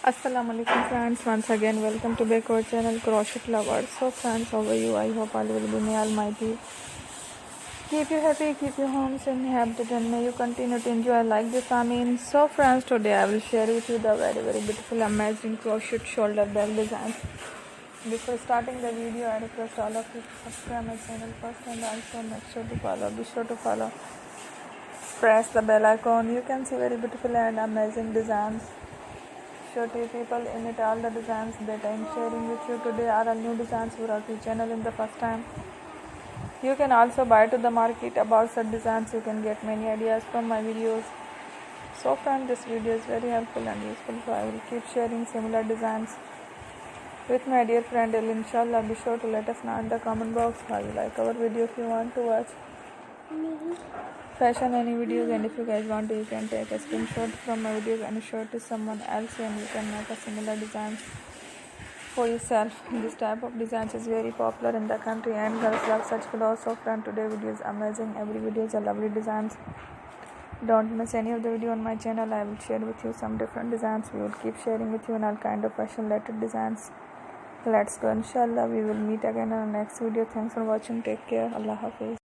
Assalamu alaikum friends, once again welcome to back our channel Crochet Lovers. So friends, how are you? I hope all will be may Almighty keep you happy, keep your homes inhabited, and may you continue to enjoy like this. So friends, today I will share with you the very beautiful amazing crochet shoulder belt design. Before starting the video, I request all of you to subscribe my channel first and also make sure to follow. Be sure to follow. Press the bell icon. You can see very beautiful and amazing designs. Sure to you people imitate all the designs that I am sharing with you today are all new designs for our channel in the first time. You can also buy to the market about such designs. You can get many ideas from my videos. So friends, this video is very helpful and useful, so I will keep sharing similar designs with my dear friend. Inshallah, be sure to let us know in the comment box how you like our video. If you want to watch fashion any videos, and if you guys want to, you can take a screenshot from my videos and show it to someone else, and you can make a similar designs for yourself. This type of designs is very popular in the country and girls love such clothes. So friend, today video is amazing. Every video is a lovely designs. Don't miss any of the video on my channel. I will share with you some different designs. We will keep sharing with you in all kind of fashion related designs. Let's go. Inshallah, we will meet again in our next video. Thanks for watching. Take care. Allah Hafiz.